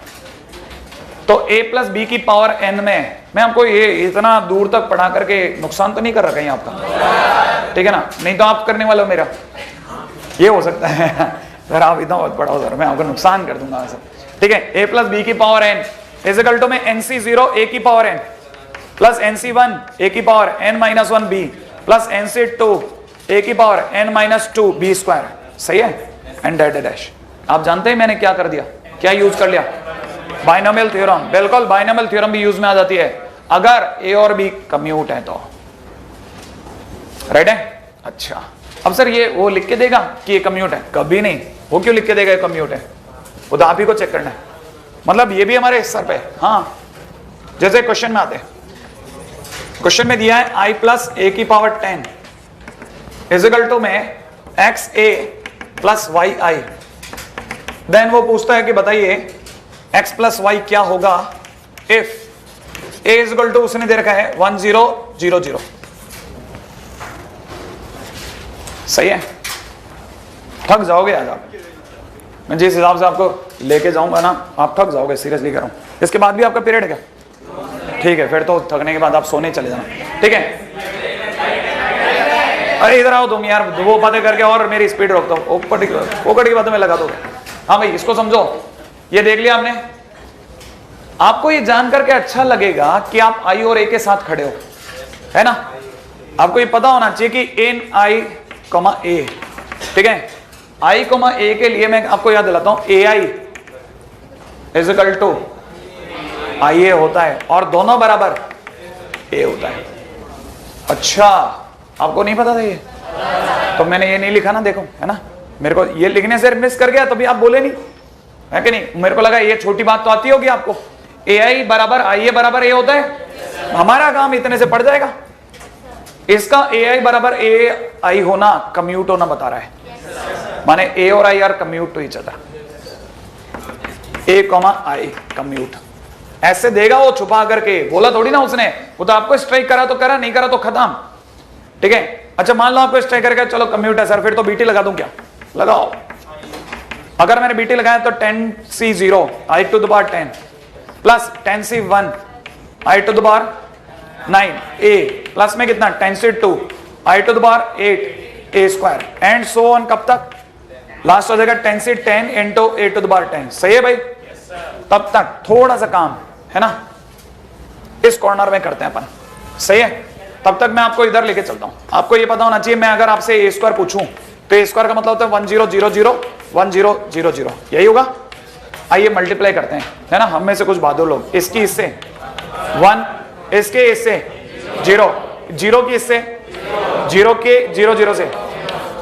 तो a प्लस बी की पावर n में, मैं आपको ये इतना दूर तक पढ़ा करके नुकसान तो नहीं कर रहा कहीं आपका, ठीक है ना? नहीं तो आप करने वाले हो मेरा, ये हो सकता है अगर आप इतना बहुत पढ़ाओ सर मैं आपको नुकसान कर दूंगा सर, ठीक है। a प्लस बी की पावर n इजिकल टू में nc0 a की power n plus nc1 a की power n-1 b plus nc2 a की पावर n-2 b स्क्वायर, सही है। एंड डैश, आप जानते हैं मैंने क्या कर दिया, क्या यूज कर लिया? Binomial theorem. बिल्कुल, बाइनोमियल थ्योरम भी यूज में आ जाती है अगर ए और बी कम्यूट है तो, राइट है। अच्छा, अब सर ये वो लिख के देगा कि ये कम्यूट है? कभी नहीं। वो क्यों लिख के देगा ये कम्यूट है? वो तो आप ही को चेक करना है, मतलब ये भी हमारे सर पे। हाँ, जैसे क्वेश्चन में आते हैं, क्वेश्चन में दिया है i प्लस ए की पावर 10 इजिकल टू में एक्स ए प्लस वाई आई। देन वो पूछता है कि बताइए x प्लस वाई क्या होगा if a is equal to, उसने दे रखा है 1 0 0 0, सही है। थक जाओगे आज आप, मैं जिस हिसाब से आपको लेके जाऊंगा ना आप थक जाओगे, सीरियसली कह रहा हूं। इसके बाद भी आपका पीरियड है क्या? ठीक है, फिर तो थकने के बाद आप सोने चले जाना, ठीक है। अरे इधर आओ तुम यार, वो बातें करके और मेरी स्पीड रोक दो, ओकट की बातों में लगा दोगे। हाँ भाई, इसको समझो, ये देख लिया आपने। आपको ये जान करके अच्छा लगेगा कि आप आई और ए के साथ खड़े हो, है ना? आपको ये पता होना चाहिए कि एन आई कमा ए, ठीक है। आई कमा ए के लिए मैं आपको याद दिलाता हूं, ए आई इज इक्वल टू आई ए होता है और दोनों बराबर ए होता है। अच्छा, आपको नहीं पता था ये? तो मैंने ये नहीं लिखा ना, देखो, है ना? मेरे को ये लिखने से मिस कर गया, तभी आप बोले नहीं, है कि नहीं? मेरे को लगा ये छोटी बात तो आती होगी आपको, ए आई बराबर आई ए बराबर ए होता है, हमारा काम इतने से पड़ जाएगा। इसका ए आई बराबर ए आई होना कम्यूट होना बता रहा है, माने ए और I are commute to each other, A comma I commute. ऐसे देगा वो छुपा करके, बोला थोड़ी ना उसने, वो तो आपको स्ट्राइक करा तो करा, नहीं करा तो खत्म, ठीक है। अच्छा, मान लो आपको स्ट्राइक करके चलो कम्यूट है सर, फिर तो बीटी लगा दूं क्या? लगाओ। अगर मैंने बीटी लगाया तो 10c0 i to the power 10 plus 10c1 i to the power 9 a plus में कितना 10c2 i टू द पावर 8 a square and so on. कब तक? लास्ट हो जाएगा 10c10 into a to the power 10, सही है भाई? तब तक थोड़ा सा काम है ना इस कॉर्नर में करते हैं अपन, सही है। तब तक मैं आपको इधर लेके चलता हूं। आपको ये पता होना चाहिए, मैं अगर आपसे ए स्क्वायर पूछूं तो ए स्क्वायर का मतलब होता है 1 0 0 0 1 0 0 0, यही होगा। आइए मल्टीप्लाई करते हैं, है ना? हम में से कुछ बहादुर लोग, इसकी इससे 1, इसके इससे 0, 0 की इससे 0 के 0 0 से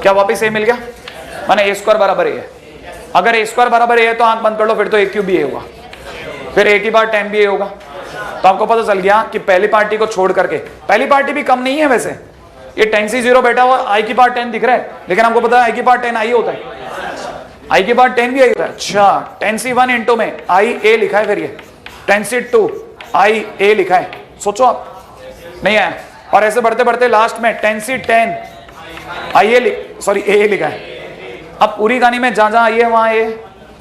क्या वापिस ए मिल गया? माने ए स्क्वायर बराबर ए है। अगर ए स्क्वायर बराबर ए है तो आंख बंद कर लो, फिर तो ए क्यूब भी ए होगा, फिर ए की पावर 10 भी ए होगा। तो आपको पता चल गया कि पहली पार्टी को छोड़ करके, पहली पार्टी भी कम नहीं है वैसे, ये 10c0 बैठा हुआ आई की पावर 10 दिख रहा है, लेकिन आपको पता है आई की पावर 10 आई होता है, आई की पावर 10 भी आई होता है। अच्छा, 10c1 इंटू में आई ए लिखा है, फिर ये 10c2 आई ए लिखा है, सोचो आप, नहीं आया? और ऐसे बढ़ते बढ़ते लास्ट में 10C10 आइए, सॉरी ए लिखा है। अब पूरी कहानी में जहां जहां आइए वहां ए,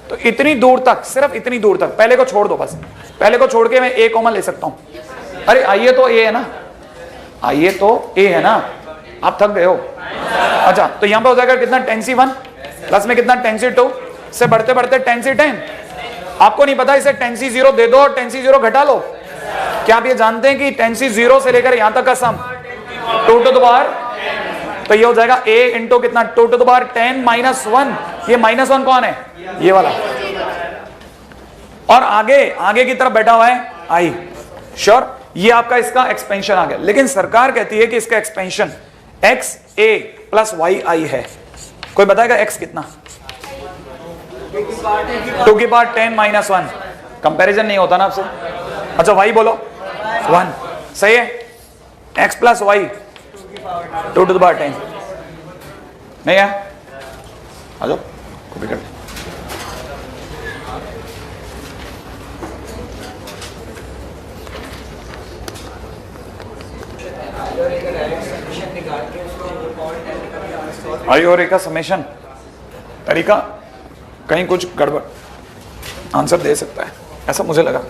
तो इतनी दूर तक, सिर्फ इतनी दूर तक, पहले को छोड़ दो बस, पहले को छोड़ के मैं ए कॉमन ले सकता हूं। अरे आइए तो ए है ना, आइए तो ए है ना, आप थक गए हो। अच्छा तो यहां पे हो जाएगा कितना 10C1 प्लस में कितना 10C2 से बढ़ते बढ़ते 10C10। आपको नहीं पता, इसे 10C0 दे दो और 10C0 घटा लो। क्या आप ये जानते हैं कि 10C0 से लेकर यहां तक का सम 2 टू द पावर, तो ये हो जाएगा a इंटू कितना 2 टू द पावर 10 माइनस 1। ये माइनस 1 कौन है, ये वाला, और आगे आगे की तरफ बैठा हुआ है i। श्योर, ये आपका इसका एक्सपेंशन आ गया। लेकिन सरकार कहती है कि इसका expansion x a plus y i है। कोई बताएगा x कितना, 2 की पावर 10 माइनस 1। कंपेरिजन नहीं होता ना आपसे। अच्छा y बोलो 1, सही है। x plus y 2 to the power 10 नहीं है, आ जाओ कॉपी कर दे। आई और एक का समेशन तरीका कहीं कुछ गड़बड़ आंसर दे सकता है, ऐसा मुझे लगा।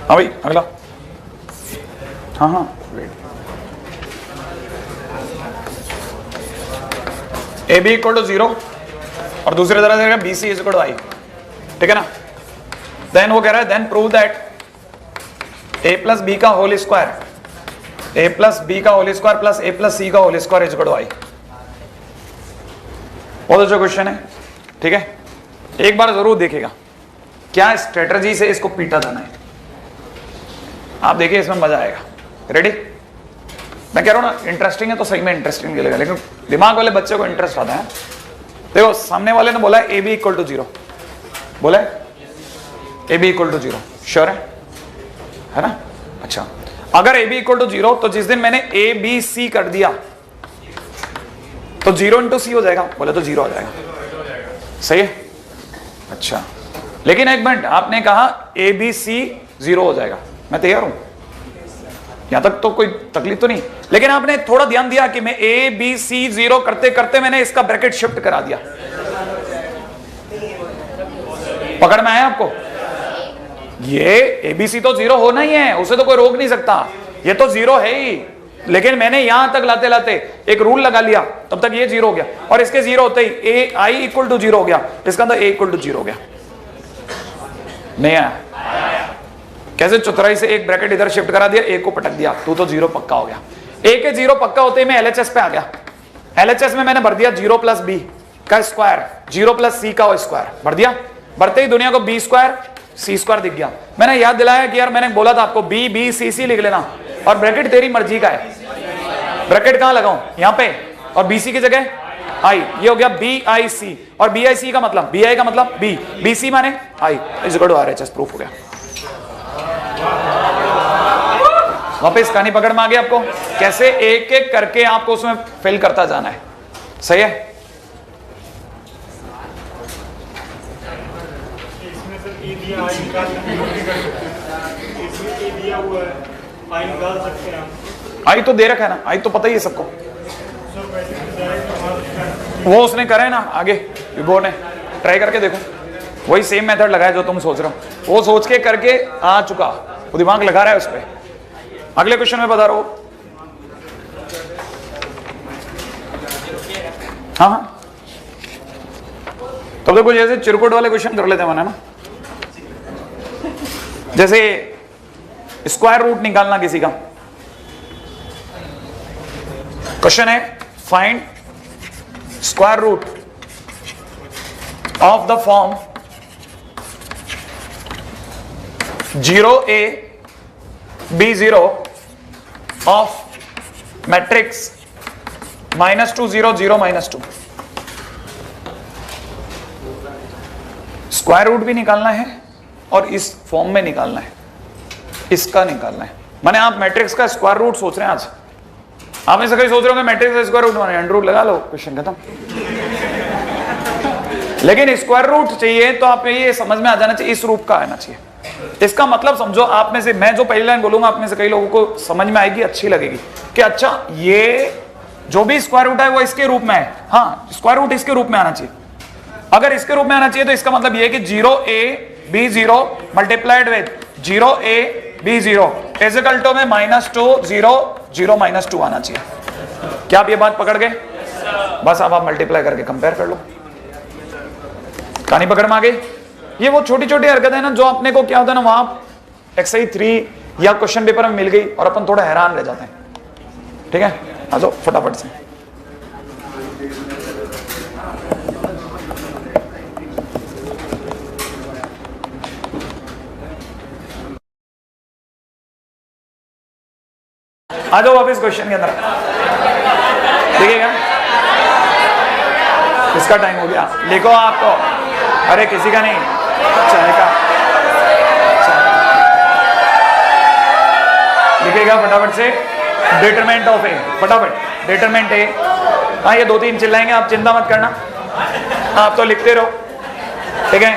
हाँ भाई अगला, हाँ हाँ wait, A B equal to 0 और दूसरी तरह से B C is equal to I, ठीक है ना। देन वो कह रहा है then prove that A plus B का whole square, A plus B का whole square plus A plus C का whole square is equal to I. बहुत अच्छा क्वेश्चन है, ठीक है। एक बार जरूर देखिएगा क्या स्ट्रेटजी से इसको पीटा जाना है, आप देखिए इसमें मजा आएगा। रेडी, मैं कह रहा हूं ना इंटरेस्टिंग है तो सही में इंटरेस्टिंग लगेगा, लेकिन दिमाग वाले बच्चे को इंटरेस्ट आता है। देखो सामने वाले ने बोला ए बी इक्वल टू 0, बोला A B equal to 0, sure है ना। अच्छा अगर ए बी इक्वल टू 0 तो जिस दिन मैंने ए बी सी कर दिया तो 0 इंटू सी हो जाएगा, बोले तो 0 हो जाएगा, सही है। अच्छा लेकिन एक मिनट, आपने कहा ए बी सी 0 हो जाएगा, मैं तैयार हूं, यहां तक तो कोई तकलीफ तो नहीं। लेकिन आपने थोड़ा ध्यान दिया कि मैं ए बी सी 0 करते करते मैंने इसका ब्रैकेट शिफ्ट करा दिया। पकड़ में आया आपको, ये एबीसी तो 0 होना ही है, उसे तो कोई रोक नहीं सकता, ये तो 0 है ही। लेकिन मैंने यहां तक लाते लाते एक रूल लगा लिया, तब तक ये 0 हो गया, और इसके 0 होते ही ए आई इक्वल टू 0 हो गया, इसका अंदर ए इक्वल टू 0 हो गया। नहीं आया, कैसे चतुराई से एक ब्रैकेट इधर शिफ्ट करा दिया, ए को पटक दिया, तू तो 0 पक्का हो गया। ए के 0 पक्का होते ही मैं एलएचएस पे आ गया। एलएचएस में मैंने भर दिया 0 प्लस बी का स्क्वायर, 0 प्लस सी का स्क्वायर भर दिया। भरते ही दुनिया को बी स्क्वायर सी स्क्वायर दिख गया। मैंने याद दिलाया कि यार मैंने बोला था आपको बी बी सी सी लिख लेना, और ब्रैकेट तेरी मर्जी का है, ब्रैकेट कहां लगाऊं, यहां पे, और बीसी की जगह आई, ये हो गया बी आई सी, और बी आई सी का मतलब बी आई का मतलब बी, बी सी माने I is equal to RHS, proof हो गया। वापस कहानी पकड़ में आ गई आपको, कैसे एक एक करके आपको उसमें फिल करता जाना है, सही है। आई तो दे रखा है ना, आई तो पता ही है सबको, वो उसने करा है ना आगे, विभो ने ट्राई करके देखो, वही सेम मेथड लगाया जो तुम सोच रहे हो, वो सोच के करके आ चुका, वो दिमाग लगा रहा है उस पर। अगले क्वेश्चन में बता रहा हूं, हाँ हाँ तब देखो जैसे चिरकुट वाले क्वेश्चन कर लेते हैं ना, जैसे स्क्वायर रूट निकालना किसी का क्वेश्चन है, find square root of the form 0a b0 of matrix -2 0 0 -2। Square root भी निकालना है और इस फॉर्म में निकालना है, इसका निकालना है। माने आप मैट्रिक्स का स्क्वायर रूट सोच रहे हैं आज, आप में से कई सोच रहे होंगे मैट्रिक्स का स्क्वायर रूट माने अंडर रूट लगा लो, क्वेश्चन खत्म। लेकिन स्क्वायर रूट चाहिए तो आप ये समझ में आ जाना चाहिए इस रूप का आना चाहिए। इसका मतलब समझो, आप में से मैं जो पहली लाइन बोलूंगा आप में से कई लोगों को समझ में आएगी, अच्छी लगेगी कि अच्छा ये जो भी स्क्वायर रूट है वो इसके रूप में है। हाँ, स्क्वायर रूट इसके रूप में आना चाहिए। अगर इसके रूप में आना चाहिए तो इसका मतलब ये कि 0a b0 multiplied with 0a b0 is equal to में -2 0 0 -2 आना चाहिए। क्या आप ये बात पकड़ गए? बस अब आप मल्टीप्लाई करके कंपेयर कर लो, कहानी पकड़ में आ गई। ये वो छोटी छोटी हरकत है ना जो अपने को क्या होता है ना, वहां एक्सरसाइज 3 या क्वेश्चन पेपर में मिल गई और अपन थोड़ा हैरान रह जाते हैं। ठीक है, आ जाओ फटाफट से। आ जाओ वापिस क्वेश्चन के अंदर, देखिएगा किसका टाइम हो गया, लिखो आपको। अरे किसी का नहीं, चाय का लिखिएगा फटाफट से। डिटरमिनेंट ऑफ ए, फटाफट डिटरमिनेंट ए। हाँ, ये 2-3 चिल्लाएंगे, आप चिंता मत करना, आप तो लिखते रहो। ठीक है,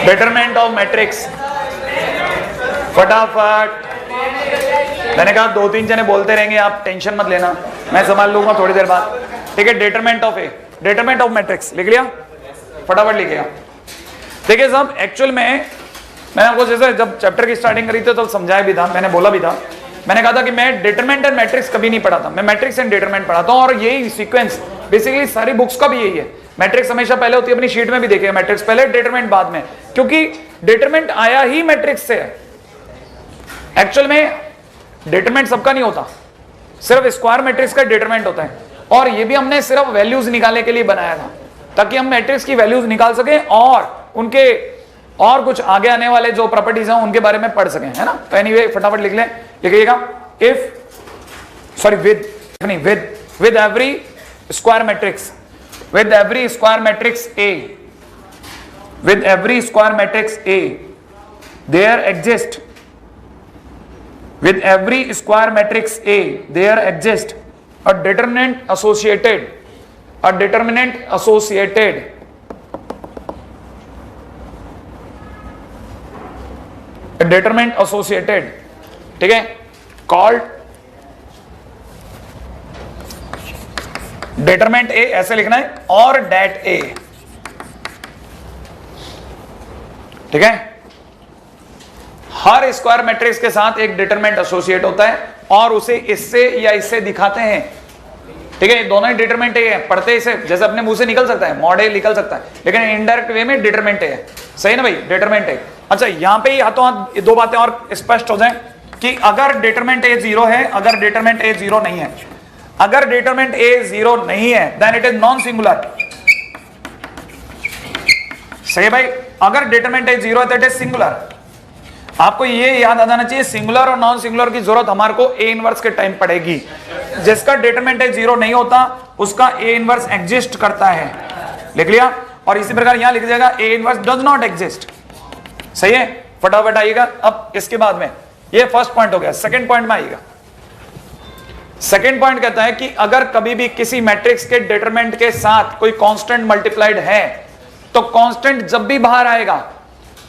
डिटरमिनेंट ऑफ मैट्रिक्स, फटाफट। मैंने कहा 2-3 जने बोलते रहेंगे, आप टेंशन मत लेना, मैं संभाल लूंगा थोड़ी देर बाद। ठीक है, determinant of A, determinant of matrix लिख लिया, फटाफट लिखिएगा। देखिए साहब, एक्चुअल में मैंने आपको जैसे जब चैप्टर की स्टार्टिंग करी थी तो समझाया भी था, मैंने बोला भी था, मैंने कहा था कि मैं डिटरमिनेंट एंड मैट्रिक्स कभी नहीं पढ़ाता, मैं मैट्रिक्स एंड डिटरमिनेंट पढ़ाता हूं। और यही सीक्वेंस बेसिकली सारी बुक्स का भी यही है। मैट्रिक्स हमेशा पहले होती है, अपनी शीट में भी देखिए, मैट्रिक्स पहले डिटरमिनेंट बाद में, क्योंकि डिटरमिनेंट आया ही मैट्रिक्स से है। एक्चुअल में डिटरमिनेंट सबका नहीं होता, सिर्फ स्क्वायर मैट्रिक्स का डिटरमिनेंट होता है। और ये भी हमने सिर्फ वैल्यूज निकालने के लिए बनाया था, ताकि हम मैट्रिक्स की वैल्यूज निकाल सकें और उनके और कुछ आगे आने वाले जो प्रॉपर्टीज हैं उनके बारे में पढ़ सकें, है ना। तो एनीवे फटाफट लिख लें, लिखिएगा with every square matrix, with every square matrix A, with every square matrix A there exist, with every square matrix A there exists a determinant associated, a determinant associated, a determinant associated, ठीक है, called determinant A ऐसे लिखना है, और dat A, ठीक है। हर square matrix के साथ एक डिटरमिनेंट एसोसिएट होता है और उसे इससे या इससे दिखाते हैं। ठीक है, दोनों ही डिटरमिनेंट है, पढ़ते इसे जैसे अपने मुंह से निकल सकता है, मॉडल निकल सकता है, लेकिन इनडायरेक्ट वे में डिटरमिनेंट है। सही ना भाई, डिटरमिनेंट है। अच्छा, यहां पे हाथों हाथ 2 बातें और स्पष्ट हो जाएं कि अगर डिटरमिनेंट ए 0 है, अगर डिटरमिनेंट ए 0 नहीं है, अगर डिटरमिनेंट ए 0 नहीं है then it is non singular. सही भाई, अगर डिटरमिनेंट ए 0 है तो इट इज सिंगुलर। आपको ये याद आ जाना चाहिए, सिंगुलर और नॉन सिंगुलर की जरूरत हमारे को ए इनवर्स के टाइम पड़ेगी। जिसका डिटरमिनेंट ए 0 नहीं होता उसका ए इनवर्स एग्जिस्ट करता है, लिख लिया। और इसी प्रकार यहां लिख जाएगा A inverse does not exist. सही है, फटाफट आइएगा। अब इसके बाद में ये फर्स्ट पॉइंट हो गया, सेकंड पॉइंट में आइएगा। सेकंड पॉइंट कहता है कि अगर कभी भी किसी मैट्रिक्स के डिटरमिनेंट के साथ कोई कांस्टेंट मल्टीप्लाइड है तो कांस्टेंट जब भी बाहर आएगा,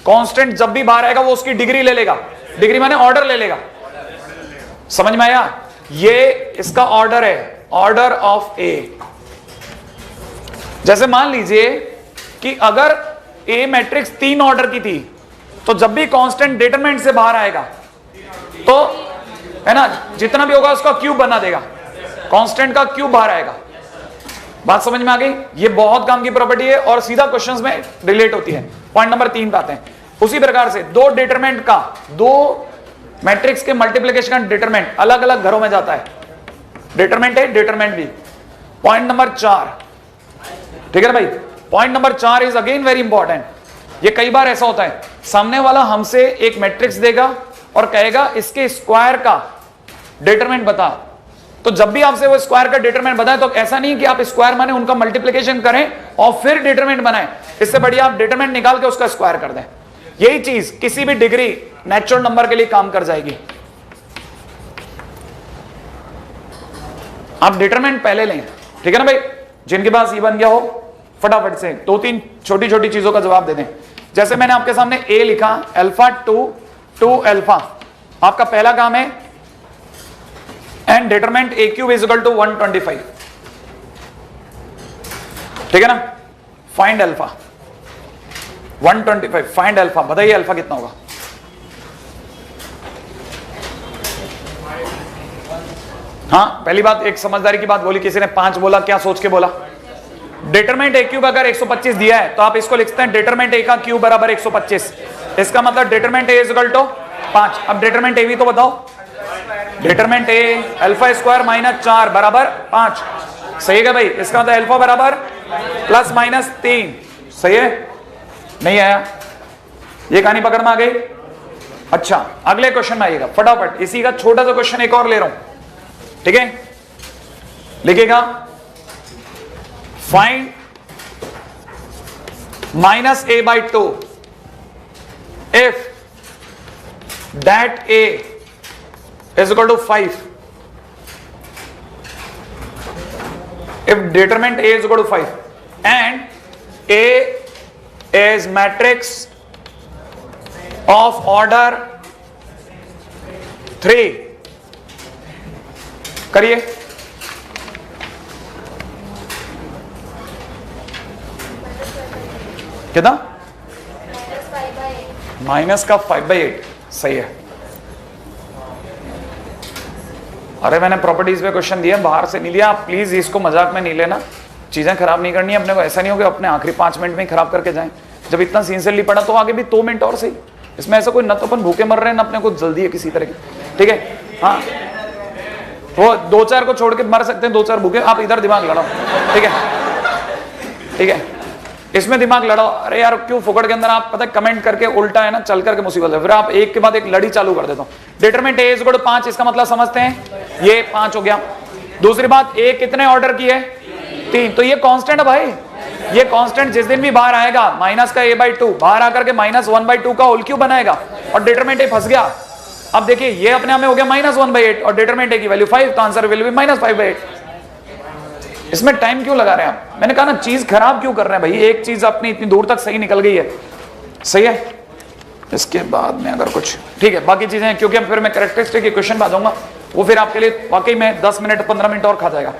कांस्टेंट जब भी बाहर आएगा वो उसकी डिग्री ले लेगा, डिग्री माने ऑर्डर ले लेगा। समझ में आया? ये इसका ऑर्डर है, ऑर्डर ऑफ ए। जैसे मान लीजिए कि अगर ए मैट्रिक्स 3 ऑर्डर की थी तो जब भी कांस्टेंट डिटरमिनेंट से बाहर आएगा तो है ना, जितना भी होगा उसका क्यूब बना देगा, कांस्टेंट का क्यूब बाहर आएगा। बात समझ में आ गई? ये बहुत काम की प्रॉपर्टी है और सीधा क्वेश्चंस में रिलेट होती है। पॉइंट नंबर 3 पे आते हैं। उसी प्रकार से दो डिटरमिनेंट का, दो मैट्रिक्स के मल्टीप्लिकेशन का डिटरमिनेंट अलग अलग घरों में जाता है। डिटरमिनेंट है, डिटरमिनेंट भी। पॉइंट नंबर 4, ठीक है भाई। Point number 4 is again very important. ये कई बार ऐसा होता है, सामने वाला हमसे एक मैट्रिक्स देगा और कहेगा इसके स्क्वायर का डिटरमिनेंट बता। तो जब भी आपसे वो स्क्वायर का डिटरमिनेंट बताए तो ऐसा नहीं कि आप स्क्वायर माने उनका मल्टीप्लिकेशन करें और फिर डिटरमिनेंट बनाएं। इससे बढ़िया आप डिटरमिनेंट निकाल के उसका स्क्वायर कर दें। यही चीज किसी भी डिग्री नेचुरल नंबर के लिए काम कर जाएगी। आप डिटरमिनेंट पहले लें, ठीक है ना भाई। जिनके पास ये बन गया हो फटाफट से 2-3 छोटी छोटी चीजों का जवाब दे दें। जैसे मैंने आपके सामने ए लिखा, अल्फा 2 अल्फा, आपका पहला काम है and determinant A cube is equal to 125, ठीक है ना। फाइंड अल्फा 125, फाइंड अल्फा, बताइए अल्फा कितना होगा। हाँ, पहली बात एक समझदारी की बात बोली किसी ने, 5 बोला, क्या सोच के बोला। डिटरमिनेंट ए क्यूब अगर 125 दिया है तो आप इसको लिखते हैं डिटरमिनेंट ए का क्यूब बराबर 125, इसका मतलब determinant A is equal to 5। अब डिटरमिनेंट ए भी तो बताओ, determinant A alpha square minus 4 बराबर 5, सही है क्या भाई। इसका मतलब अल्फा बराबर प्लस माइनस 3, सही है। नहीं आया, ये कहानी पकड़ में आ गई। अच्छा, अगले क्वेश्चन में आइएगा फटाफट, इसी का छोटा सा क्वेश्चन एक और ले रहा हूं, ठीक है। लिखिएगा find minus a by 2 if that a is equal to 5, if determinant a is equal to 5 and a is matrix of order 3, करिए। कितना? माइनस का 5/8, सही है। अरे मैंने प्रॉपर्टीज पे क्वेश्चन दिया, बाहर से नहीं लिया, आप प्लीज इसको मजाक में नहीं लेना, चीजें खराब नहीं करनी है अपने को। ऐसा नहीं हो कि अपने आखिरी 5 मिनट में ही खराब करके जाएं। जब इतना सिंसियरली पढ़ा तो आगे भी 2 मिनट और सही। इसमें ऐसा कोई न तो अपन भूखे मर रहे हैं, न अपने को जल्दी है किसी तरह की, ठीक है। हाँ, वो 2-4 को छोड़ के मर सकते हैं, 2-4 भूखे, आप इधर दिमाग लड़ाओ, ठीक है, ठीक है। इसमें दिमाग लड़ाओ। अरे यार क्यों फुकड़ के अंदर आप पता है कमेंट करके उल्टा है ना, चल करके मुसीबत है। फिर आप एक के बाद एक लड़ी चालू कर देता हूं। Determinant A is equal to 5, इसका मतलब समझते हैं, ये 5 हो गया। दूसरी बात, ए कितने ऑर्डर की है? 3, तो ये कांस्टेंट है भाई। ये कांस्टेंट जिस दिन भी बाहर आएगा माइनस का a by 2 बाहर आकर के माइनस 1/2 का होल क्यूब बनाएगा और डिटरमिनेंट ए फंस गया। अब देखिए ये अपने आप में हो गया माइनस 1/8 और डिटरमिनेंट ए की वैल्यू 5, तो आंसर विल बी माइनस 5/8। इसमें टाइम क्यों लगा रहे हैं आप? मैंने कहा ना चीज खराब क्यों कर रहे हैं भाई। एक चीज अपनी इतनी दूर तक सही निकल गई है, सही है। इसके बाद में अगर कुछ ठीक है, बाकी चीजें क्योंकि फिर मैं कैरेक्टरिस्टिक के क्वेश्चन पे आ जाऊंगा, वो फिर आपके लिए वाकई में 10 मिनट 15 मिनट और खा जाएगा।